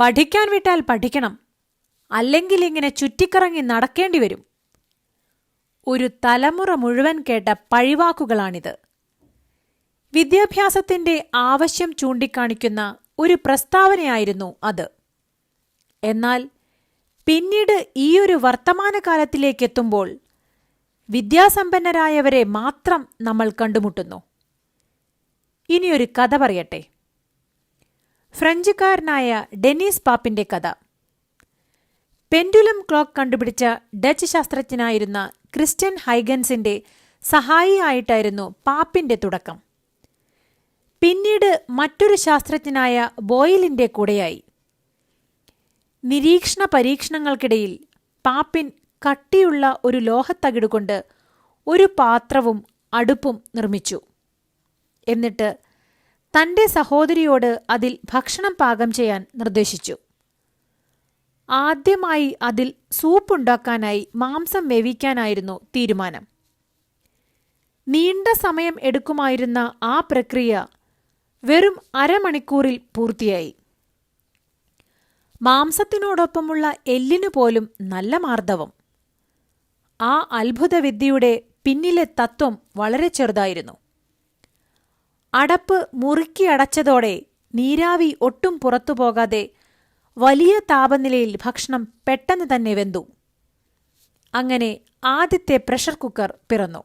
പഠിക്കാൻ വിട്ടാൽ പഠിക്കണം, അല്ലെങ്കിൽ ഇങ്ങനെ ചുറ്റിക്കറങ്ങി നടക്കേണ്ടി വരും. ഒരു തലമുറ മുഴുവൻ കേട്ട പഴിവാക്കുകളാണിത്. വിദ്യാഭ്യാസത്തിന്റെ ആവശ്യം ചൂണ്ടിക്കാണിക്കുന്ന ഒരു പ്രസ്താവനയായിരുന്നു അത്. എന്നാൽ പിന്നീട് ഈയൊരു വർത്തമാനകാലത്തിലേക്കെത്തുമ്പോൾ വിദ്യാസമ്പന്നരായവരെ മാത്രം നമ്മൾ കണ്ടുമുട്ടുന്നു. ഇനിയൊരു കഥ പറയട്ടെ. ഫ്രഞ്ചുകാരനായ ഡെനീസ് പാപ്പിന്റെ കഥ. പെൻഡുലം ക്ലോക്ക് കണ്ടുപിടിച്ച ഡച്ച് ശാസ്ത്രജ്ഞനായിരുന്ന ക്രിസ്റ്റ്യൻ ഹൈഗൻസിന്റെ സഹായിയായിട്ടായിരുന്നു പാപ്പിന്റെ തുടക്കം. പിന്നീട് മറ്റൊരു ശാസ്ത്രജ്ഞനായ ബോയിലിന്റെ കൂടെയായി. നിരീക്ഷണ പരീക്ഷണങ്ങൾക്കിടയിൽ പാപ്പിൻ കട്ടിയുള്ള ഒരു ലോഹത്തകിടുകൊണ്ട് ഒരു പാത്രവും അടുപ്പും നിർമ്മിച്ചു. എന്നിട്ട് തന്റെ സഹോദരിയോട് അതിൽ ഭക്ഷണം പാകം ചെയ്യാൻ നിർദ്ദേശിച്ചു. ആദ്യമായി അതിൽ സൂപ്പുണ്ടാക്കാനായി മാംസം വേവിക്കാനായിരുന്നു തീരുമാനം. നീണ്ട സമയം എടുക്കുമായിരുന്ന ആ പ്രക്രിയ വെറും അരമണിക്കൂറിൽ പൂർത്തിയായി. മാംസത്തിനോടൊപ്പമുള്ള എല്ലിനു പോലും നല്ല മാർദ്ദവം. ആ അത്ഭുതവിദ്യയുടെ പിന്നിലെ തത്വം വളരെ ചെറുതായിരുന്നു. അടപ്പ് മുറുക്കി അടച്ചതോടെ നീരാവി ഒട്ടും പുറത്തുപോകാതെ വലിയ താപനിലയിൽ ഭക്ഷണം പെട്ടെന്ന് തന്നെ വെന്തു. അങ്ങനെ ആദ്യത്തെ പ്രഷർ കുക്കർ പിറന്നു.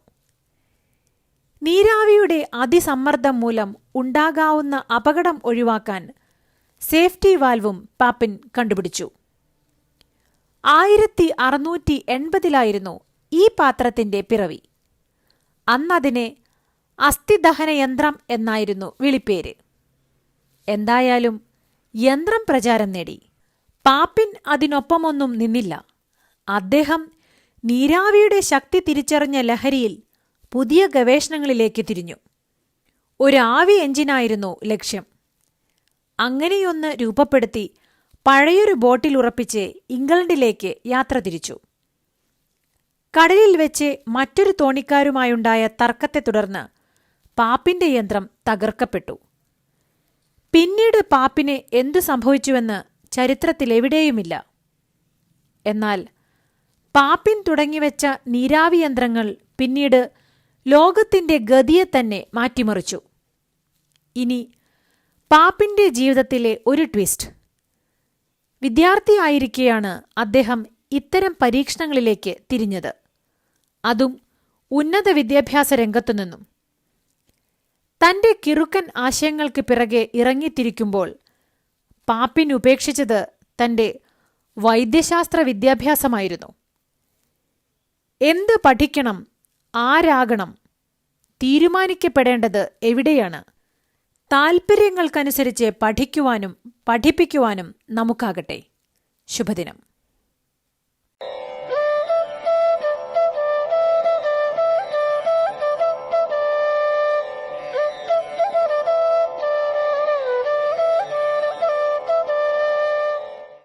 നീരാവിയുടെ അതിസമ്മർദ്ദം മൂലം ഉണ്ടാകാവുന്ന അപകടം ഒഴിവാക്കാൻ സേഫ്റ്റി വാൽവും പാപ്പിൻ കണ്ടുപിടിച്ചു. 1680 ഈ പാത്രത്തിന്റെ പിറവി. അന്നതിനെ അസ്ഥിദഹനയന്ത്രം എന്നായിരുന്നു വിളിപ്പേര്. എന്തായാലും യന്ത്രം പ്രചാരം നേടി. പാപ്പിൻ അതിനൊപ്പമൊന്നും നിന്നില്ല. അദ്ദേഹം നീരാവിയുടെ ശക്തി തിരിച്ചറിഞ്ഞ ലഹരിയിൽ പുതിയ ഗവേഷണങ്ങളിലേക്ക് തിരിഞ്ഞു. ഒരു ആവി എഞ്ചിനായിരുന്നു ലക്ഷ്യം. അങ്ങനെയൊന്ന് രൂപപ്പെടുത്തി പഴയൊരു ബോട്ടിൽ ഉറപ്പിച്ച് ഇംഗ്ലണ്ടിലേക്ക് യാത്ര തിരിച്ചു. കടലിൽ വെച്ച് മറ്റൊരു തോണിക്കാരുമായുണ്ടായ തർക്കത്തെ തുടർന്ന് പാപ്പിന്റെ യന്ത്രം തകർക്കപ്പെട്ടു. പിന്നീട് പാപ്പിന് എന്തു സംഭവിച്ചുവെന്ന് ചരിത്രത്തിലെവിടെയുമില്ല. എന്നാൽ പാപ്പിൻ തുടങ്ങിവെച്ച നീരാവി യന്ത്രങ്ങൾ പിന്നീട് ലോകത്തിന്റെ ഗതിയെ തന്നെ മാറ്റിമറിച്ചു. ഇനി പാപ്പിന്റെ ജീവിതത്തിലെ ഒരു ട്വിസ്റ്റ്. വിദ്യാർത്ഥിയായിരിക്കെയാണ് അദ്ദേഹം ഇത്തരം പരീക്ഷണങ്ങളിലേക്ക് തിരിഞ്ഞത്. അതും ഉന്നത വിദ്യാഭ്യാസ രംഗത്തുനിന്നും. തന്റെ കിറുക്കൻ ആശയങ്ങൾക്ക് പിറകെ ഇറങ്ങിത്തിരിക്കുമ്പോൾ പാപ്പിൻ ഉപേക്ഷിച്ചത് തന്റെ വൈദ്യശാസ്ത്ര വിദ്യാഭ്യാസമായിരുന്നു. എന്ത് പഠിക്കണം, ആരാകണം, തീരുമാനിക്കപ്പെടേണ്ടത് എവിടെയാണ്? താൽപ്പര്യങ്ങൾക്കനുസരിച്ച് പഠിക്കുവാനും പഠിപ്പിക്കുവാനും നമുക്കാകട്ടെ. ശുഭദിനം.